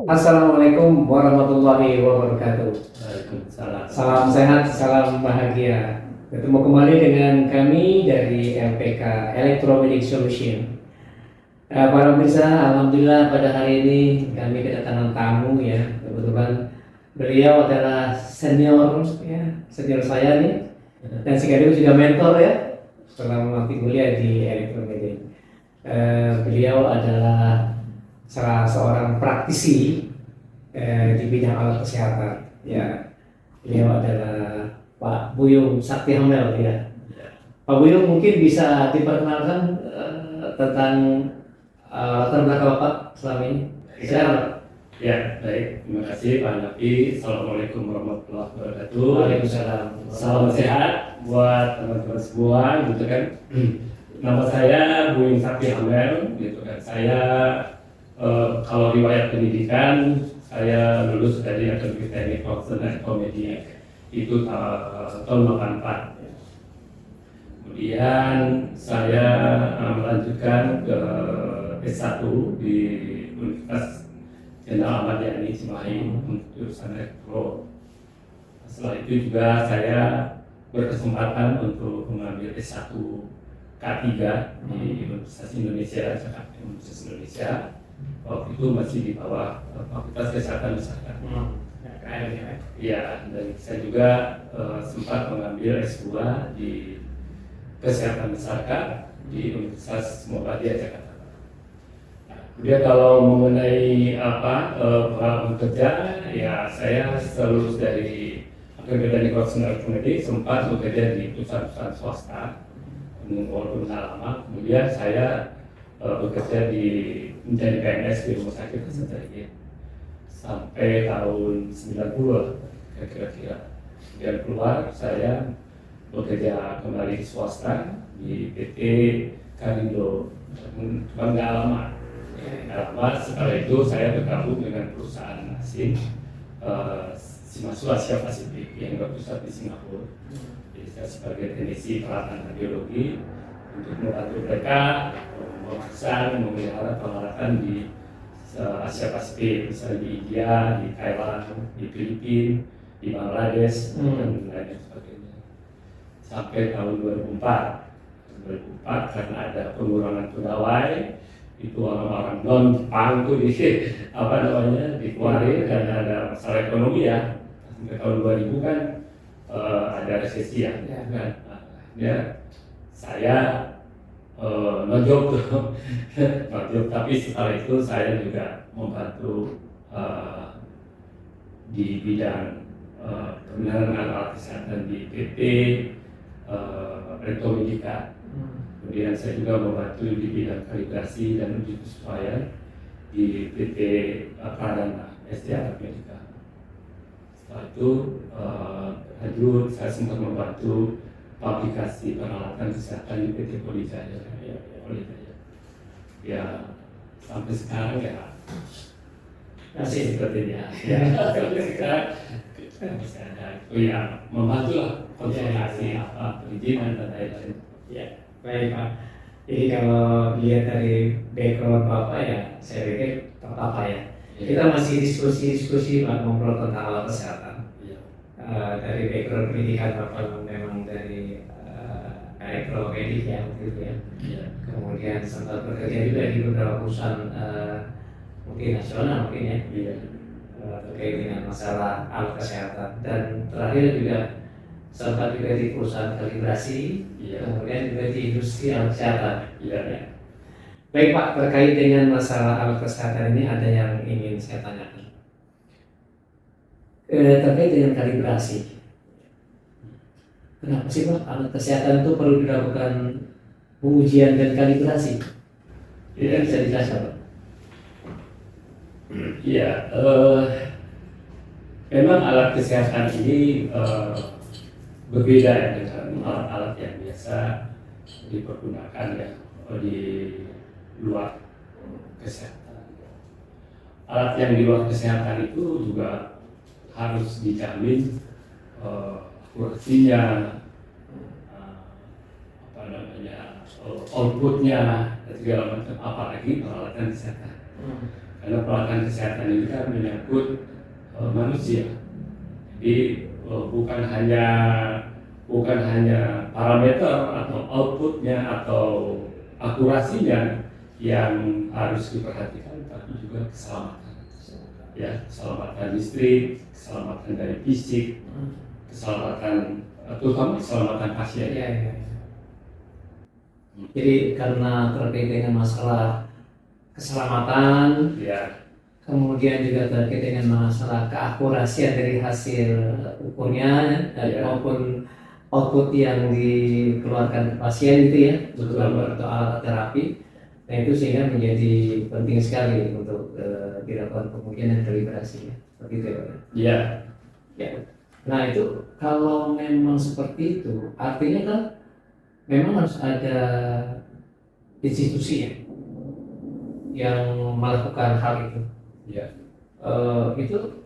Assalamualaikum warahmatullahi wabarakatuh. Waalaikumsalam. Salam sehat, salam bahagia. Ketemu kembali dengan kami dari LPK Electromedic Solution. Para pemirsa, alhamdulillah pada hari ini kami kedatangan tamu ya. Kebetulan beliau adalah senior ya, senior saya nih, dan sekaligus juga mentor ya setelah melantik kuliah di Electromedic. Beliau adalah salah seorang praktisi di bidang alat kesehatan. Ya, beliau adalah Pak Buyung Sakti Hamel ya. Pak Buyung mungkin bisa diperkenalkan tentang latar belakang Bapak selama ini. Silakan. Ya, baik. Terima kasih Pak Nafi. Assalamualaikum warahmatullahi wabarakatuh. Waalaikumsalam. Salam sehat buat teman-teman semua, gitu kan. Nama saya Buyung Sakti Hamel, gitu kan. Saya kalau riwayat pendidikan, saya lulus dari Akademi Teknik Profesional dan Komedi itu tahun 84. Kemudian saya melanjutkan ke S1 di Universitas Jenderal Ahmad Yani Cimahi untuk jurusan elektro. Setelah itu juga saya berkesempatan untuk mengambil S1 K3 di Universitas Indonesia, Jakarta Universitas Indonesia. Waktu itu masih di bawah Fakultas Kesehatan Masyarakat. Ya, dan saya juga sempat mengambil S2 di Kesehatan Masyarakat di Universitas Muhammadiyah Jakarta. Kemudian kalau mengenai pengalaman kerja, ya saya lulus dari Akademi Teknik Profesional Komedi, sempat bekerja di perusahaan swasta walaupun lama. Kemudian saya bekerja menjadi PNS di Rumah Sakit Hasan Sadikin sampai tahun 90 kira-kira. Kemudian keluar saya bekerja kembali di swasta di PT Karindo, cuma nggak lama. Setelah itu saya bergabung dengan perusahaan asing Shimadzu Asia Pasifik yang berpusat di Singapura. Jadi saya sebagai teknisi peralatan radiologi untuk membantu mereka memasang, memelihara peralatan di Asia Pasifik, misalnya di India, di Thailand, di Filipina, di Bangladesh, dan lain sebagainya. Sampai tahun 2004 karena ada pengurangan pegawai, itu orang-orang non Jepang itu dikeluarin karena ada masalah ekonomi ya. Sampai tahun 2000 kan ada resesi ya. Kan? Saya ngejob tuh, tapi setelah itu saya juga membantu di bidang pemeliharaan alat kesehatan di PT Electromedica. Kemudian saya juga membantu di bidang kalibrasi dan uji kesesuaian di PT Pradana SDA Medica. Setelah itu lanjut saya sempat membantu aplikasi peralatan kesehatan di PT Polijaya. Ya sampai sekarang ya masih sepertinya. Ya sampai sekarang masih ada itu ya membantu lah konsultasi perizinan dan lain-lain. Ya, baik Pak. Jadi kalau dilihat dari background Bapak ya, saya pikir apa ya. Kita masih diskusi Pak, ngobrol tentang alat kesehatan. Dari background pendidikan Bapak memang dari elektromedik ya gitu ya. Kemudian sempat bekerja juga di beberapa perusahaan multinasional mungkin ya, terkait dengan masalah alat kesehatan, dan terakhir juga sempat juga di perusahaan kalibrasi, kemudian juga di industri alat kesehatan. Baik Pak, terkait dengan masalah alat kesehatan ini ada yang ingin saya tanyakan. Terkait dengan kalibrasi, kenapa sih Pak alat kesehatan itu perlu dilakukan pengujian dan kalibrasi? Ini bisa dijelaskan Pak? Iya, memang alat kesehatan ini berbeda ya dengan alat-alat yang biasa dipergunakan ya di luar kesehatan. Alat yang di luar kesehatan itu juga harus dijamin akurasinya, outputnya dan segala macam, apalagi peralatan kesehatan. Karena peralatan kesehatan ini kan menyangkut manusia. Jadi bukan hanya parameter atau outputnya atau akurasinya yang harus diperhatikan, tapi juga keselamatan. Ya, keselamatan listrik, keselamatan dari fisik, keselamatan terutama keselamatan pasien. Ya, ya. Jadi karena terkait dengan masalah keselamatan, Ya, kemudian juga terkait dengan masalah keakurasian dari hasil ukurnya Ya. maupun output yang dikeluarkan ke pasien gitu ya, Betul. untuk alat terapi. Nah itu sehingga menjadi penting sekali untuk dilakukan pengujian dan kalibrasi, seperti itu ya. ya, Ya. Nah itu kalau memang seperti itu, artinya kan memang harus ada institusi ya yang melakukan hal itu. ya. Itu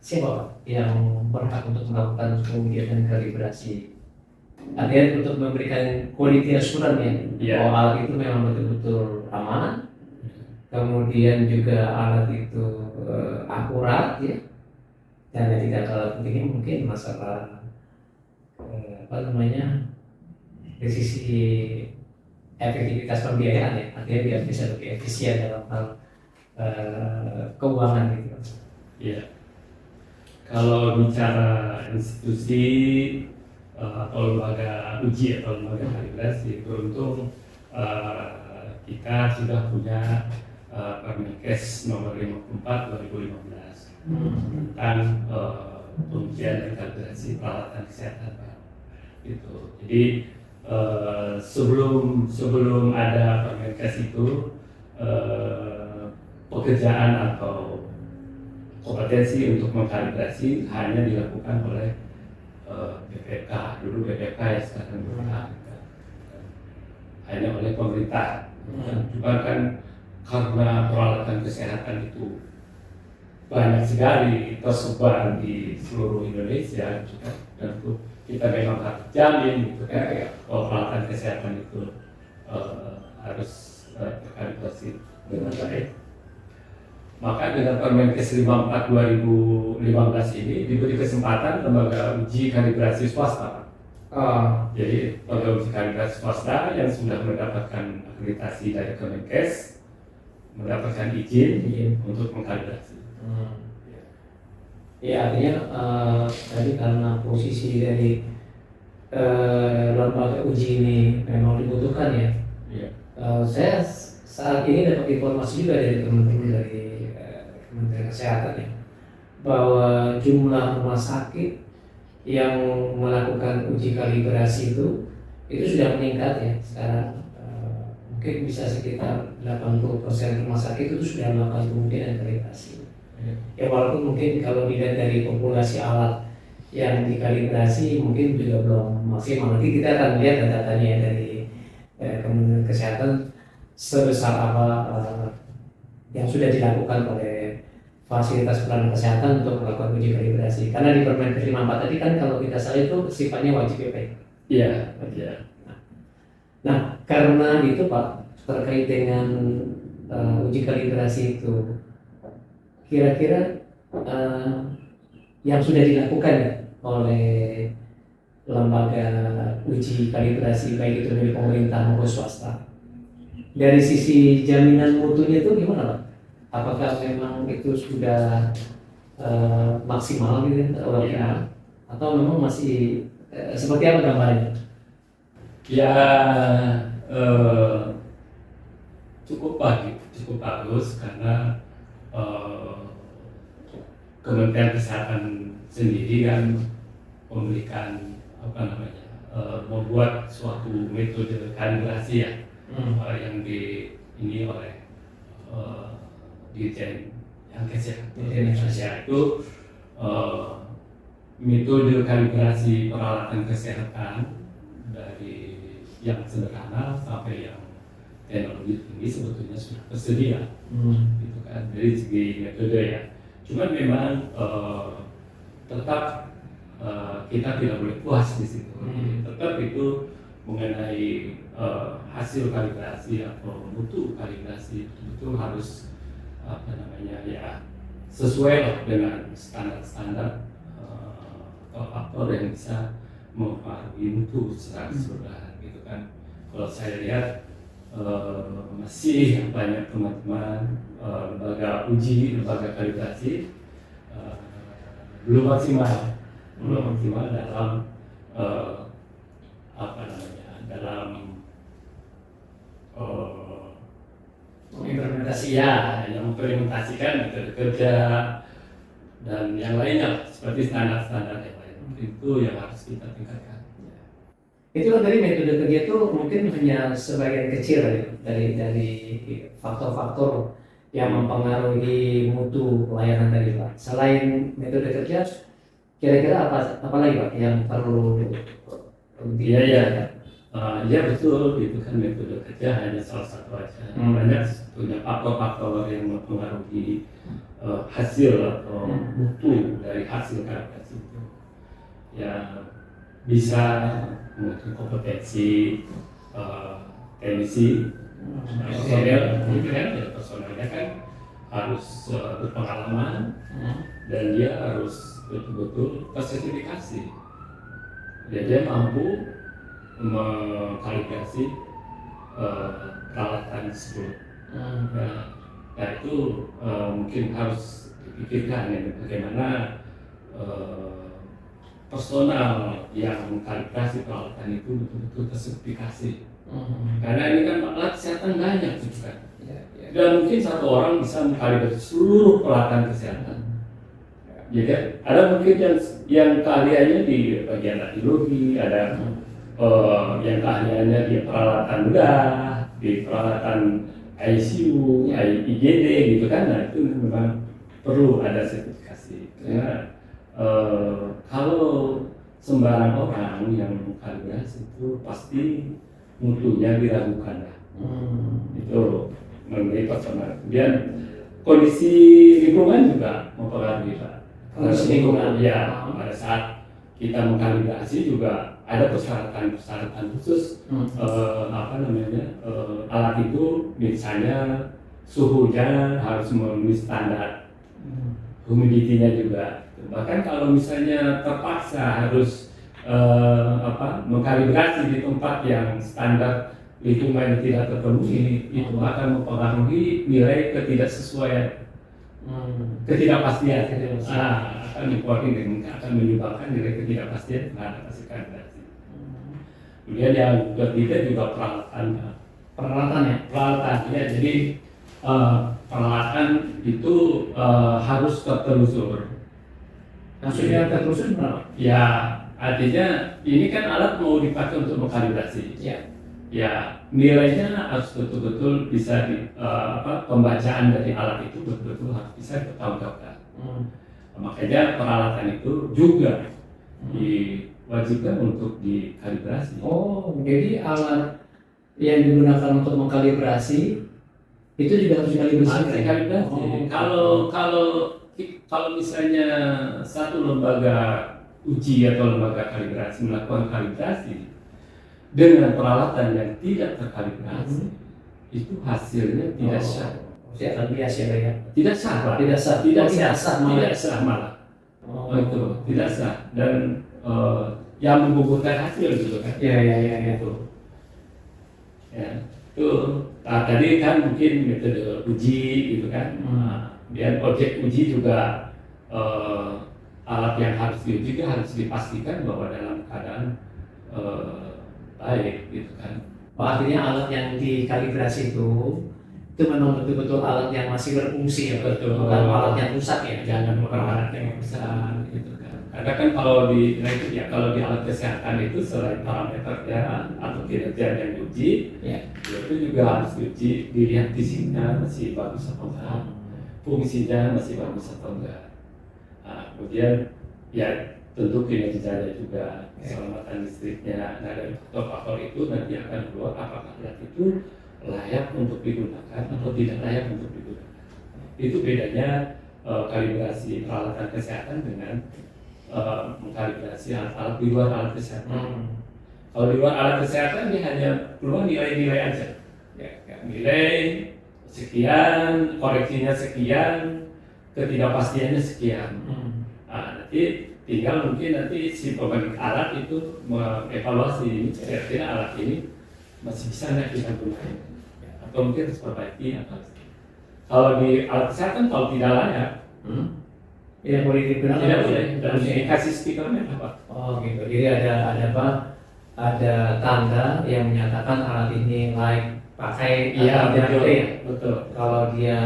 siapa Pak yang berhak untuk melakukan pengujian dan kalibrasi? Artinya untuk memberikan quality assurance Ya. bahwa alat itu memang betul-betul aman, kemudian juga alat itu akurat ya, dan yang tidak kalah pentingnya mungkin masalah dari sisi efektivitas pembiayaan ya, artinya biar bisa lebih efisien dalam hal keuangan gitu. Iya. Kalau bicara institusi atau lembaga uji atau lembaga kalibrasi, beruntung kita sudah punya Permenkes nomor 54 2015 tentang pengujian dan kalibrasi peralatan kesehatan. Gitu. Jadi sebelum ada Permenkes itu pekerjaan atau kompetensi untuk mengkalibrasi hanya dilakukan oleh BPK, dulu BPK ya, sekarang BPK, hanya oleh pemerintah. Juga kan karena peralatan kesehatan itu banyak sekali tersebar di seluruh Indonesia, juga tentu kita memang harus jamin gitu kan, bahwa peralatan kesehatan itu harus terkalibrasi dengan baik. Maka dengan Permenkes 54 2015 ini diberi kesempatan lembaga uji kalibrasi swasta. Jadi lembaga uji kalibrasi swasta yang sudah mendapatkan akreditasi dari Kemenkes mendapatkan izin untuk mengkalibrasi. Ya artinya tadi karena posisi dari lembaga uji ini memang dibutuhkan ya. Ya. Saya saat ini dapat informasi juga dari teman-teman dari Kementerian Kesehatan ya, bahwa jumlah rumah sakit yang melakukan uji kalibrasi itu sudah meningkat ya sekarang. Mungkin bisa sekitar 80% rumah sakit itu sudah melakukan pengujian dan kalibrasi. Ya walaupun mungkin kalau dilihat dari populasi alat yang dikalibrasi mungkin juga belum maksimal. Nanti kita akan lihat datanya dari Kementerian Kesehatan sebesar apa yang sudah dilakukan oleh fasilitas pelayanan kesehatan untuk melakukan uji kalibrasi. Karena di Permenkes 54 tadi kan kalau kita salah itu sifatnya wajib ya Pak. Iya. Nah karena itu Pak, terkait dengan uji kalibrasi itu, kira-kira yang sudah dilakukan ya oleh lembaga uji kalibrasi baik itu dari pemerintah maupun swasta, dari sisi jaminan mutunya itu gimana Pak? Apakah memang itu sudah maksimal gitu ya, atau memang masih seperti apa gambarnya? Ya cukup bagus karena Kementerian Kesehatan sendiri kan memberikan membuat suatu metode kalibrasi ya yang ini oleh Dirjen Kesehatan Indonesia itu metode kalibrasi peralatan kesehatan dari yang sederhana sampai yang teknologi tinggi sebetulnya sudah tersedia, gitu kan, dari segi metode ya. Cuman memang tetap kita tidak boleh puas di situ. Tetap itu mengenai hasil kalibrasi atau mutu kalibrasi betul-betul harus apa namanya ya sesuai lah dengan standar-standar atau faktor yang bisa mempengaruhi mutu secara keseluruhan gitu kan. Kalau saya lihat masih banyak teman-teman lembaga uji, lembaga kalibrasi belum maksimal dalam apa namanya dalam Implementasi ya yang mengimplementasikan metode kerja dan yang lainnya seperti standar-standar yang lain itu yang harus kita tingkatkan. itu kan dari metode kerja itu mungkin hanya sebagian kecil ya, dari faktor-faktor yang mempengaruhi mutu layanan tadi Pak. Selain metode kerja, kira-kira apa lagi Pak yang perlu Iya. Ya betul, itu kan metode kerja hanya salah satu aja. Banyak sebetulnya faktor-faktor yang mempengaruhi hasil atau mutu dari hasil kalibrasi itu. Ya bisa mungkin kompetensi teknisi, personel, gitu kan, ya personelnya kan harus berpengalaman dan dia harus betul-betul tersertifikasi. Dia mampu mengkalibrasi peralatan tersebut. Nah itu mungkin harus dipikirkan ya, bagaimana personal yang mengkalibrasi peralatan itu betul-betul tersertifikasi. Karena ini kan alat kesehatan banyak gitu kan. Dan mungkin satu orang bisa mengkalibrasi seluruh peralatan kesehatan. Ya kan? Ada mungkin yang keahliannya di bagian radiologi, ada yang keahliannya di peralatan bedah, di peralatan ICU, IGD gitu kan. Nah itu memang perlu ada sertifikasi. Karena kalau sembarang orang yang mengkalibrasi itu pasti mutunya diragukan lah. Itu mengenai personal. Kemudian kondisi lingkungan juga mempengaruhi Pak. Kondisi lingkungan ya, pada saat kita mengkalibrasi juga ada persyaratan khusus alat itu misalnya suhunya harus memenuhi standar, humidity-nya juga. Bahkan kalau misalnya terpaksa harus mengkalibrasi di tempat yang standar lingkungan tidak terpenuhi, itu akan mempengaruhi nilai ketidaksesuaian, ketidakpastian. Akan menyebabkan nilai ketidakpastian terhadap hasil kalibrasi. Kemudian yang ketiga juga peralatan ya. Jadi peralatan itu harus tertelusur. Maksudnya tertelusur berapa? Ya, artinya ini kan alat mau dipakai untuk mengkalibrasi. Ya, nilainya harus betul-betul bisa pembacaan dari alat itu betul-betul harus bisa dipertanggungjawabkan. Makanya peralatan itu juga diwajibkan untuk dikalibrasi. Oh, jadi alat yang digunakan untuk mengkalibrasi itu juga harus dikalibrasi. Kalau misalnya satu lembaga uji atau lembaga kalibrasi melakukan kalibrasi dengan peralatan yang tidak terkalibrasi, itu hasilnya tidak sah. Akan bias ya. Tidak sah malah. Itu tidak sah dan yang menggugurkan hasil gitu kan. Ya. Itu. Ya, itu tadi kan mungkin metode uji gitu kan. Dan objek uji juga alat yang harus diuji itu harus dipastikan bahwa dalam keadaan baik gitu kan. Artinya alat yang dikalibrasi itu memang betul-betul alat yang masih berfungsi ya, bukan alat yang rusak ya. Jangan alat yang rusak gitu kan. Karena kan kalau di alat kesehatan itu selain parameternya atau kinerja yang diuji, itu juga harus diuji, dilihat fisiknya masih bagus atau enggak, fungsinya masih bagus atau enggak. Nah, kemudian ya tentu kinerjanya juga, keselamatan listriknya. Nah dari faktor-faktor itu nanti akan keluar apakah alat itu layak untuk digunakan atau tidak layak untuk digunakan. Itu bedanya kalibrasi peralatan kesehatan dengan mengkalibrasi alat-alat di luar alat kesehatan. Kalau di luar alat kesehatan dia hanya keluar nilai-nilai aja, nilai sekian, koreksinya sekian, ketidakpastiannya sekian. Nah, nanti tinggal mungkin nanti si pemilik alat itu mengevaluasi kira-kira alat ini masih bisa nggak kita gunakan, atau mungkin harus perbaiki atau kalau di alat kesehatan kalau tidak layak, tidak boleh digunakan. tidak boleh dan dikasih stikernya apa? Oh gitu. Jadi ada apa? Ada tanda yang menyatakan alat ini layak pakai atau tidak betul, pakai ya. betul. Kalau dia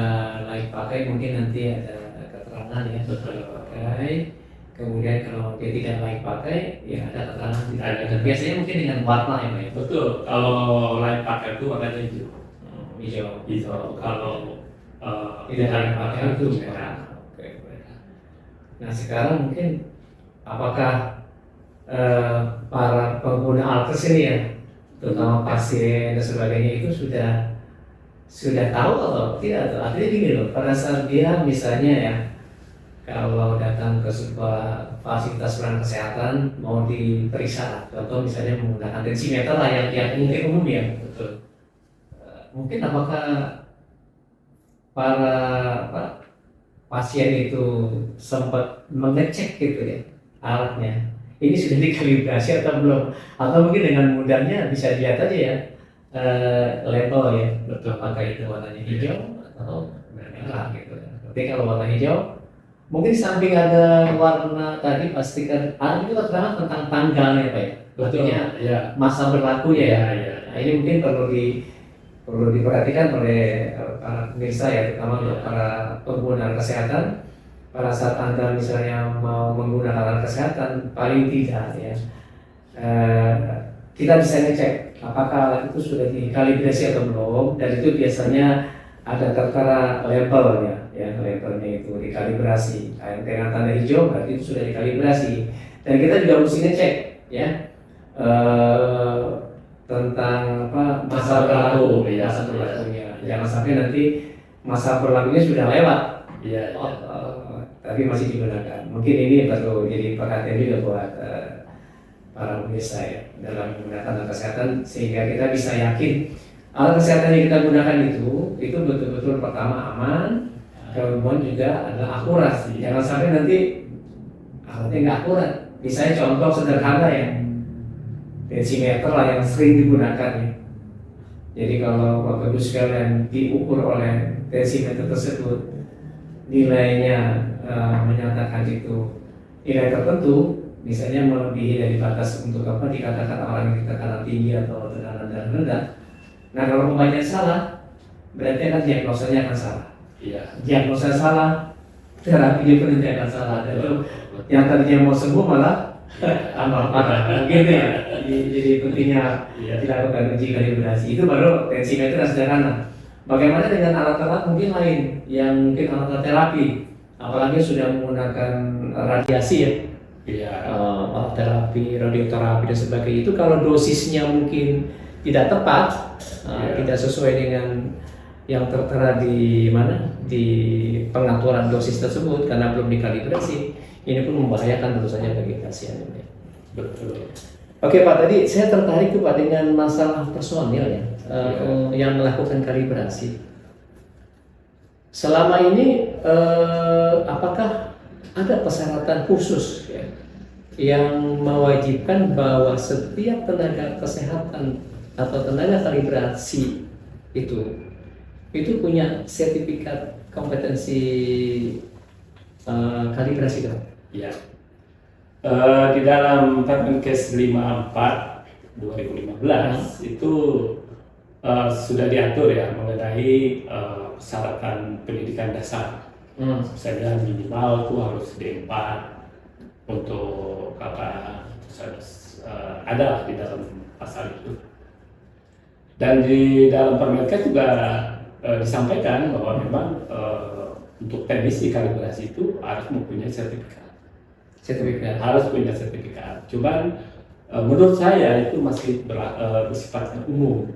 layak pakai mungkin nanti ada keterangan ya Betul. pakai. Kemudian kalau dia tidak layak pakai ya ada keterangan tidak layak. Biasanya mungkin dengan warna ya Pak ya. Betul. Kalau layak pakai itu warnanya hijau. Hijau. Hijau. Kalau Tidak layak pakai itu merah. merah. Oke. Nah sekarang mungkin apakah para pengguna alkes ini ya, terutama pasien dan sebagainya itu sudah tahu atau tidak? Artinya gini loh, pada saat dia misalnya ya, kalau datang ke sebuah fasilitas pelayanan kesehatan mau diperiksa, contoh misalnya menggunakan tensimeter lah yang mungkin umum ya, betul. Mungkin apakah para pasien itu sempat mengecek gitu ya alatnya? Ini sudah dikalibrasi atau belum? Atau mungkin dengan mudahnya bisa dilihat aja ya label ya, Betul. apakah itu warnanya hijau atau merah gitu. Tapi kalau warna hijau, mungkin di samping ada warna tadi pastikan itu keterangan tentang tanggalnya Pak ya. Artinya ya. masa berlakunya ya. Ya. Nah, ini mungkin perlu diperhatikan oleh para pemirsa ya, terutama untuk para pengguna kesehatan. Pada saat Anda misalnya mau menggunakan alat kesehatan, paling tidak ya kita bisa ngecek apakah alat itu sudah dikalibrasi atau belum, dan itu biasanya ada tertera label ya labelnya itu dikalibrasi. Dengan tanda hijau berarti itu sudah dikalibrasi, dan kita juga mesti ngecek ya tentang masa berlakunya. Jangan sampai nanti masa berlakunya sudah lewat. Iya. Tapi masih digunakan. Mungkin ini perlu jadi perhatian juga buat para pemirsa ya dalam menggunakan alat kesehatan, sehingga kita bisa yakin alat kesehatan yang kita gunakan itu betul-betul pertama aman, kemudian juga adalah akurat. Jangan sampai nanti alatnya nggak akurat. Misalnya contoh sederhana ya, tensimeter lah yang sering digunakan ya. Jadi kalau Bapak Ibu sekalian diukur oleh tensimeter tersebut, nilainya menyatakan itu nilai tertentu, misalnya melebihi dari batas untuk dikatakan orang yang tekanan tinggi atau tekanan darah rendah. Nah kalau pembacaan salah, berarti kan diagnosanya akan salah. Iya. Diagnosa salah, terapinya pun nanti akan salah. Dan itu yang tadinya mau sembuh malah tambah parah. Gitu ya. Jadi pentingnya dilakukan uji kalibrasi. Itu baru tensimeter sederhana. Bagaimana dengan alat-alat mungkin lain yang mungkin alat terapi, apalagi sudah menggunakan radiasi ya, alat terapi, radioterapi dan sebagainya. Itu kalau dosisnya mungkin tidak tepat, tidak sesuai dengan yang tertera di pengaturan dosis tersebut karena belum dikalibrasi, ini pun membahayakan tentu saja bagi pasien. Betul. Oke Pak, tadi saya tertarik tuh Pak dengan masalah personil ya, yang melakukan kalibrasi. Selama ini apakah ada persyaratan khusus ya, yang mewajibkan bahwa setiap tenaga kesehatan atau tenaga kalibrasi itu punya sertifikat kompetensi kalibrasi kan? Ya. Di dalam Permenkes 54 2015 itu sudah diatur ya mengenai persyaratan pendidikan dasar. Misalnya minimal itu harus D4 untuk ada di dalam pasal itu. Dan di dalam Permenkes juga disampaikan bahwa memang untuk teknisi kalibrasi itu harus mempunyai sertifikat. Harus punya sertifikat. Cuman menurut saya itu masih bersifat umum.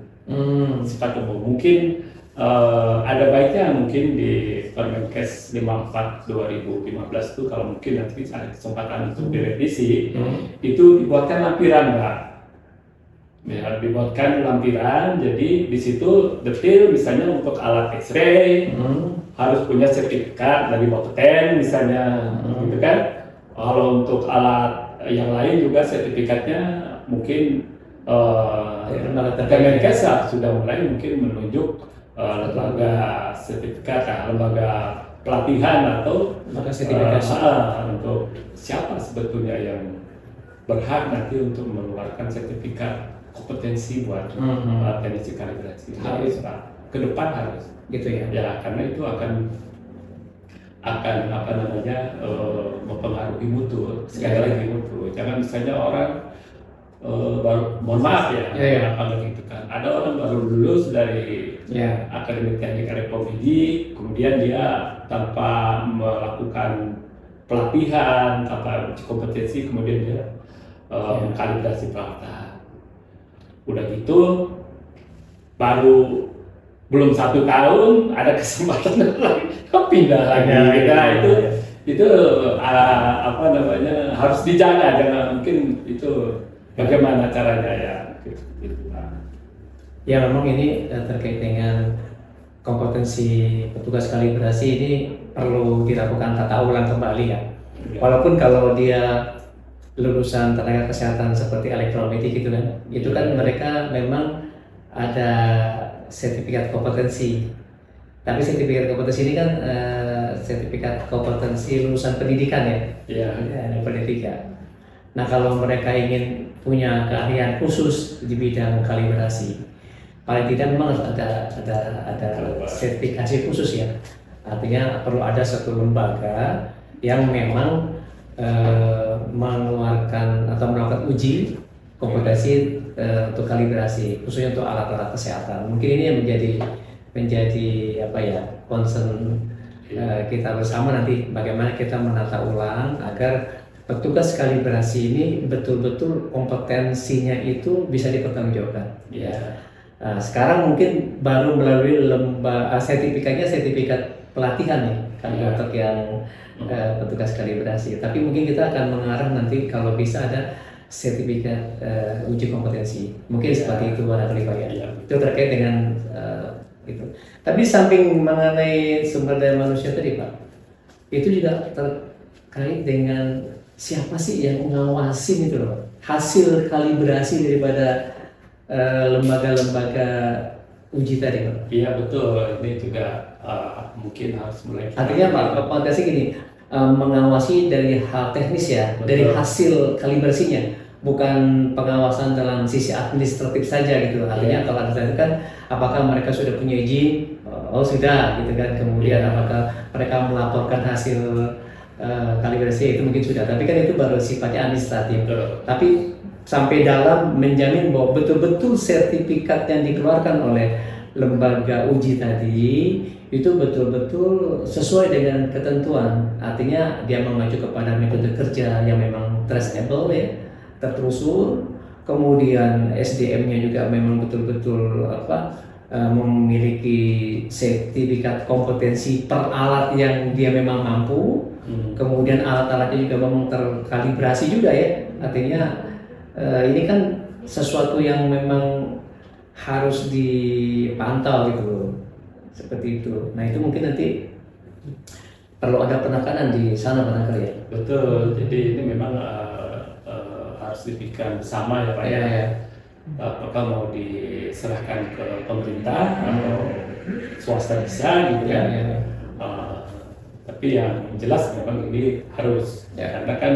Sifat umum. Mungkin ada baiknya mungkin di Permenkes 54 2015 itu kalau mungkin nanti ada kesempatan untuk direvisi, itu dibuatkan lampiran Mbak. Ya, dibuatkan lampiran, jadi di situ detail misalnya untuk alat X-ray harus punya sertifikat dari Bapeten misalnya, gitu kan. Kalau untuk alat yang lain juga sertifikatnya mungkin Kemenkes sudah mulai mungkin menunjuk lembaga sertifikat, lembaga pelatihan atau Maka sertifikasi. untuk siapa sebetulnya yang berhak nanti untuk mengeluarkan sertifikat kompetensi buat teknisi kalibrasi. Harus Pak, ke depan harus. Gitu ya. Ya, karena itu akan apa namanya mempengaruhi mutu. Sekali lagi mutu. Jangan misalnya orang baru, mohon maaf ya, apa gitu kan. Ada orang baru lulus dari Akademi Teknik Elektromedik, kemudian dia tanpa melakukan pelatihan, tanpa uji kompetensi, kemudian dia mengkalibrasi peralatan. Udah gitu, baru belum 1 tahun ada kesempatan lagi pindah lagi. Itu apa namanya, harus dijaga, jangan mungkin itu. Bagaimana caranya ya? Gitu. Ya memang ini terkait dengan kompetensi petugas kalibrasi ini perlu dilakukan tata ulang kembali ya. Walaupun kalau dia lulusan tenaga kesehatan seperti elektromedik gitu kan, itu kan mereka memang ada sertifikat kompetensi. Tapi sertifikat kompetensi ini kan sertifikat kompetensi lulusan pendidikan ya, pendidikan. Nah kalau mereka ingin punya keahlian khusus di bidang kalibrasi, paling tidak memang harus ada sertifikasi khusus ya. Artinya perlu ada satu lembaga yang memang mengeluarkan atau melakukan uji kompetensi untuk kalibrasi, khususnya untuk alat-alat kesehatan. Mungkin ini yang menjadi apa ya, concern kita bersama nanti, bagaimana kita menata ulang agar petugas kalibrasi ini betul-betul kompetensinya itu bisa dipertanggungjawabkan. Nah, sekarang mungkin baru melalui sertifikat pelatihan nih kan untuk yang petugas kalibrasi. Tapi mungkin kita akan mengarah nanti kalau bisa ada sertifikat uji kompetensi. Mungkin seperti itu barangkali Pak ya. Itu terkait dengan itu. Tapi samping mengenai sumber daya manusia tadi Pak, itu juga terkait dengan siapa sih yang ngawasin itu loh hasil kalibrasi daripada lembaga-lembaga uji tadi Pak? Iya betul, ini juga mungkin harus mulai. Artinya Pak, kontesnya gini, mengawasi dari hal teknis ya, betul, dari hasil kalibrasinya, bukan pengawasan dalam sisi administratif saja gitu. Artinya kalau administratif kan, apakah mereka sudah punya izin? Oh sudah gitu kan. Kemudian apakah mereka melaporkan hasil kalibrasi itu mungkin sudah, tapi kan itu baru sifatnya administratif. Tapi sampai dalam menjamin bahwa betul-betul sertifikat yang dikeluarkan oleh lembaga uji tadi itu betul-betul sesuai dengan ketentuan. Artinya dia mengacu kepada metode kerja yang memang traceable ya, tertelusur. Kemudian SDM-nya juga memang betul-betul memiliki sertifikat kompetensi per alat yang dia memang mampu. Kemudian alat-alatnya juga memang terkalibrasi juga ya. Artinya ini kan sesuatu yang memang harus dipantau gitu loh. Seperti itu. Nah itu mungkin nanti perlu ada penekanan di sana barangkali ya. Betul. Jadi ini memang harus dipikirkan bersama ya Pak ya. Apakah mau diserahkan ke pemerintah atau swasta bisa gitu kan. Tapi yang jelas memang ini harus karena kan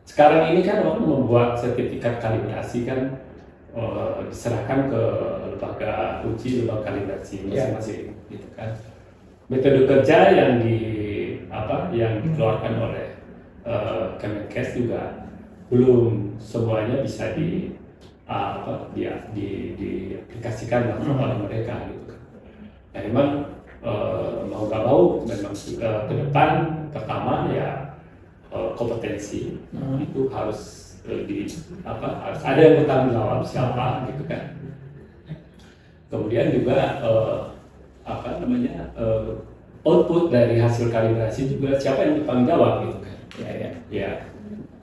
sekarang ini kan orang membuat sertifikat kalibrasi kan diserahkan ke lembaga uji, lembaga kalibrasi masing-masing gitu kan. Metode kerja yang dikeluarkan oleh Kemenkes juga belum semuanya bisa diaplikasikan langsung oleh mereka gitu kan. Nah, memang mau nggak mau memang ke depan pertama ya kompetensi itu harus harus ada yang bertanggung jawab siapa gitu kan. Kemudian juga output dari hasil kalibrasi juga siapa yang bertanggung jawab gitu kan. Ya.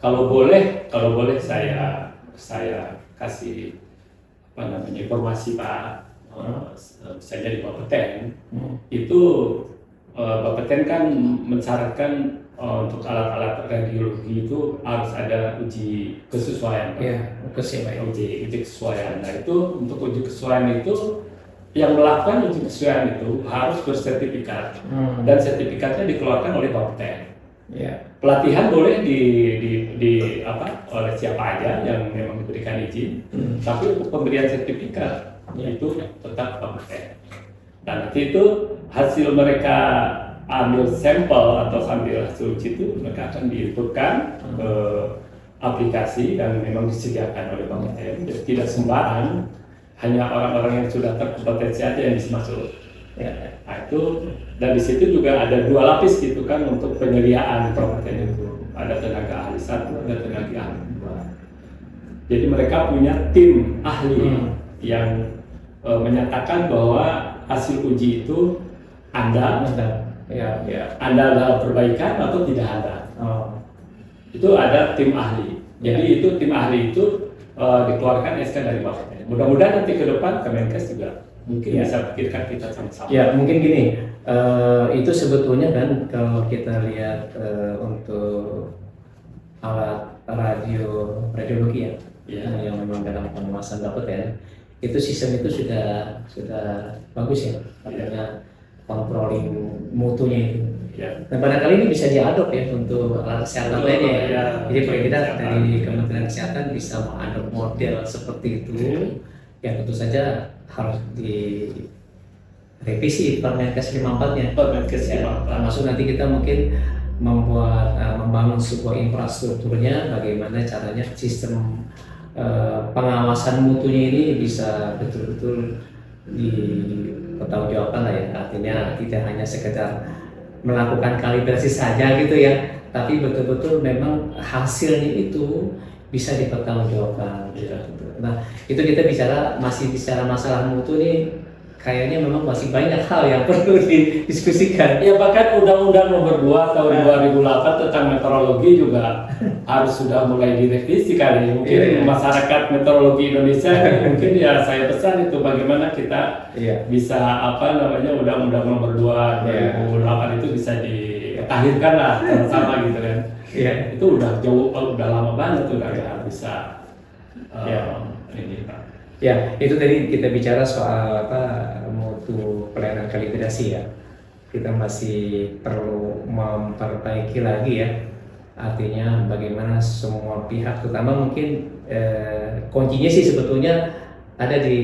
Kalau boleh saya saya kasih informasi Pak, misalnya di Bapeten, itu Bapeten kan mensyaratkan untuk alat-alat radiologi itu harus ada uji kesesuaian. Iya, uji kesesuaian. Nah itu untuk uji kesesuaian itu yang melakukan uji kesesuaian itu harus bersertifikat dan sertifikatnya dikeluarkan oleh Bapeten. Iya. Pelatihan boleh oleh siapa aja yang memang diberikan izin, tapi untuk pemberian sertifikat itu tetap Bapeten. Dan nanti itu hasil mereka ambil sampel atau sambil hasil uji itu mereka akan diinputkan ke aplikasi dan memang disediakan oleh Bapeten. Jadi tidak sembarang, hanya orang-orang yang sudah terkompetensi aja yang bisa masuk. Ya, nah itu, dan di situ juga ada 2 lapis gitu kan untuk penyediaan kompeten itu. Ada tenaga ahli 1, ada tenaga ahli 2. Jadi mereka punya tim ahli yang menyatakan bahwa hasil uji itu andal dalam perbaikan atau tidak andal. Itu ada tim ahli. Jadi itu tim ahli itu dikeluarkan SK dari Bapeten. Mudah-mudahan nanti ke depan Kemenkes juga mungkin bisa pikirkan kita sama-sama. Ya mungkin gini, itu sebetulnya kan kalau kita lihat untuk alat radiologi yang memang dalam pengawasan Bapeten, itu sistem itu sudah bagus ya, artinya controlling mutunya itu. Nah barangkali ini bisa diadop ya untuk alat kesehatan lainnya ya. Jadi paling tidak dari Kementerian Kesehatan bisa mengadop model seperti itu, yang tentu saja harus direvisi Permenkes 54-nya. Termasuk nanti kita mungkin membangun sebuah infrastrukturnya, bagaimana caranya sistem pengawasan mutunya ini bisa betul-betul dipertanggungjawabkan lah ya. Artinya tidak hanya sekedar melakukan kalibrasi saja gitu ya, tapi betul-betul memang hasilnya itu bisa dipertanggungjawabkan. Nah itu kita masih bicara masalah mutu nih, kayaknya memang masih banyak hal yang perlu didiskusikan. Ya bahkan Undang-Undang Nomor 2 tahun 2008 tentang meteorologi juga harus sudah mulai direvisi kali. Mungkin masyarakat meteorologi Indonesia mungkin ya saya pesan itu bagaimana kita bisa Undang-Undang Nomor 2 2008 itu bisa ditahirkan lah sama gitu kan. Itu udah lama banget udah bisa ini Pak. Ya, itu tadi kita bicara soal mutu pelayanan kalibrasi ya. Kita masih perlu memperbaiki lagi ya. Artinya bagaimana semua pihak, terutama mungkin kuncinya sih sebetulnya ada di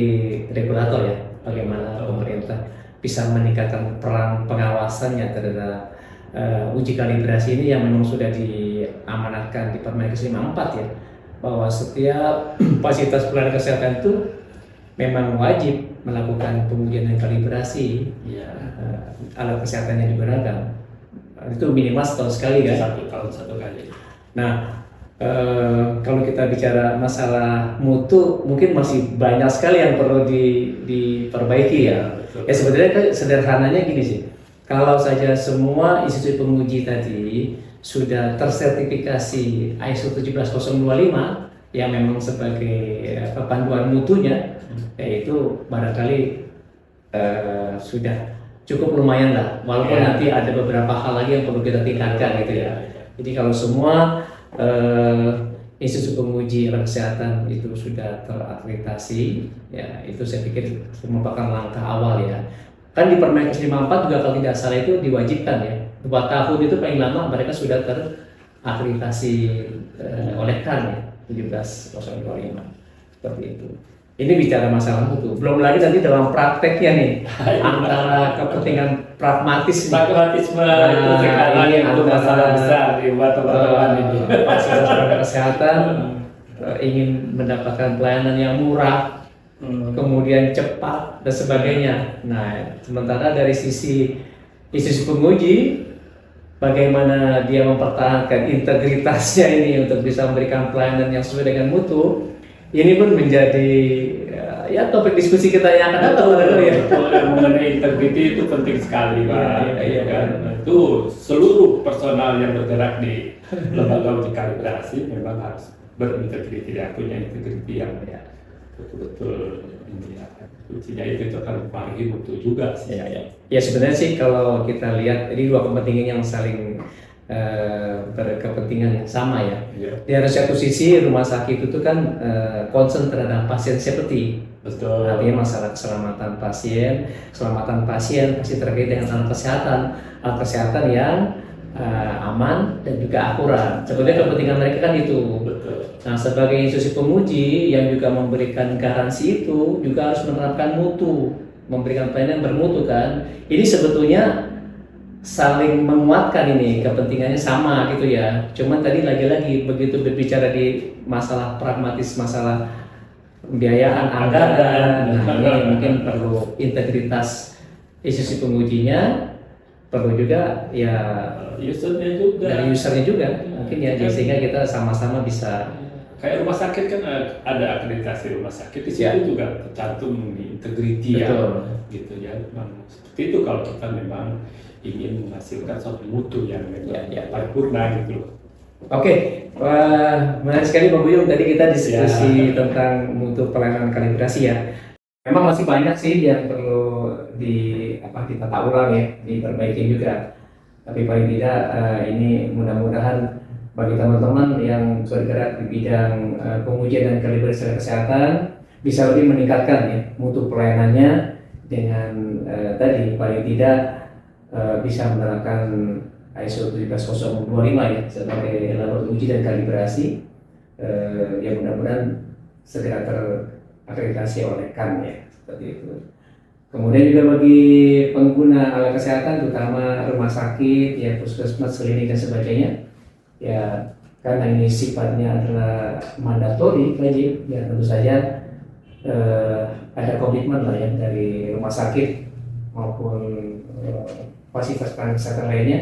regulator ya. Bagaimana pemerintah bisa meningkatkan peran pengawasannya terhadap uji kalibrasi ini yang memang sudah diamanatkan di Permenkes 54 ya. Bahwa setiap fasilitas pelayanan kesehatan itu memang wajib melakukan pengujian dan kalibrasi alat kesehatan yang beragam. Itu minimal setahun sekali kan? 1 tahun 1 kali. Nah, kalau kita bicara masalah mutu, mungkin masih banyak sekali yang perlu diperbaiki ya. Ya sebenarnya sederhananya gini sih, kalau saja semua institusi penguji tadi sudah tersertifikasi ISO 17025 yang memang sebagai panduan mutunya, yaitu barangkali sudah cukup lumayan lah, walaupun nanti ada beberapa hal lagi yang perlu kita tingkatkan gitu ya. Jadi kalau semua institusi penguji alat kesehatan itu sudah terakreditasi, ya itu saya pikir merupakan langkah awal ya. Kan di Permenkes 54 juga kalau tidak salah itu diwajibkan ya, 2 tahun itu paling lama mereka sudah terakreditasi oleh KAN ya, 17025 seperti itu. Ini bicara masalah mutu, belum lagi nanti dalam prakteknya nih antara kepentingan pragmatisme itu sekarang itu masalah besar di batu-batuan ini. Fasilitas kesehatan ingin mendapatkan pelayanan yang murah, kemudian cepat dan sebagainya. Nah, sementara dari sisi institusi penguji, bagaimana dia mempertahankan integritasnya ini untuk bisa memberikan pelayanan yang sesuai dengan mutu, ini pun menjadi ya topik diskusi kita yang akan datang ya. Mengenai integriti itu penting sekali Pak. Kan? Itu seluruh personal yang bergerak di lembaga uji kalibrasi memang harus berintegriti, dia punya integriti yang betul-betul ini ya. Kuncinya itu akan mempengaruhi mutu juga sih. Ya sebenarnya sih kalau kita lihat ini dua kepentingan yang saling berkepentingan yang sama ya. Di satu sisi rumah sakit itu kan concern terhadap pasien safety. Betul. Artinya masalah keselamatan pasien pasti terkait dengan alat kesehatan yang aman dan juga akurat. Sebenarnya kepentingan mereka kan itu. Betul. Nah, sebagai institusi penguji yang juga memberikan garansi itu juga harus menerapkan mutu, memberikan pelayanan bermutu kan. Ini sebetulnya saling menguatkan, ini kepentingannya sama gitu ya. Cuman tadi lagi-lagi begitu berbicara di masalah pragmatis, masalah pembiayaan anggaran, nah ini mungkin perlu integritas institusi pengujinya, perlu juga ya dari usernya juga mungkin ya, sehingga kita sama-sama bisa. Kayak rumah sakit kan ada akreditasi rumah sakit, di situ juga tercantum di integriti ya, gitu ya. Seperti itu kalau kita memang ingin menghasilkan suatu mutu yang memang paripurna gitu loh. Oke, menarik sekali Bang Buyung, tadi kita diskusi tentang mutu pelayanan kalibrasi ya. Memang masih banyak sih yang perlu ditata ulang ya, diperbaiki juga. Tapi paling tidak ini mudah-mudahan bagi teman-teman yang bergerak di bidang pengujian dan kalibrasi kesehatan bisa lebih meningkatkan ya mutu pelayanannya dengan tadi paling tidak bisa menerapkan ISO 17025 ya sebagai laboratorium uji dan kalibrasi yang mudah-mudahan segera terakreditasi oleh KAN ya, seperti itu. Kemudian juga bagi pengguna alat kesehatan terutama rumah sakit ya, puskesmas, klinik dan sebagainya ya, karena ini sifatnya adalah mandatori, wajib ya, tentu saja ada komitmen lah ya dari rumah sakit maupun fasilitas pelayanan kesehatan lainnya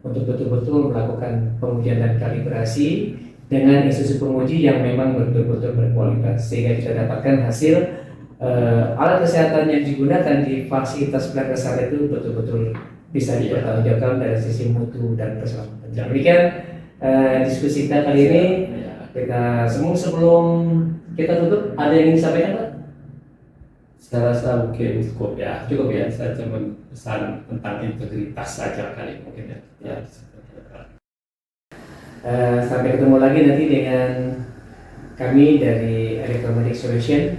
untuk betul-betul melakukan pengujian dan kalibrasi dengan institusi penguji yang memang betul-betul berkualitas, sehingga kita dapatkan hasil alat kesehatan yang digunakan di fasilitas pelayanan kesehatan itu betul-betul bisa dipertanggungjawabkan dari sisi mutu dan keselamatan. Demikian diskusi kita kali ini. Kita sebelum kita tutup, ada yang ingin disampaikan Pak? Saya rasa mungkin cukup ya. Saya cuma pesan tentang integritas saja kali mungkin ya. Sampai ketemu lagi nanti dengan kami dari Electromedic Solution.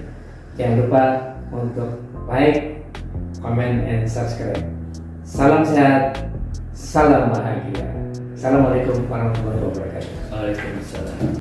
Jangan lupa untuk like, comment, and subscribe. Salam sehat, salam bahagia. Assalamualaikum warahmatullahi wabarakatuh. Waalaikumsalam.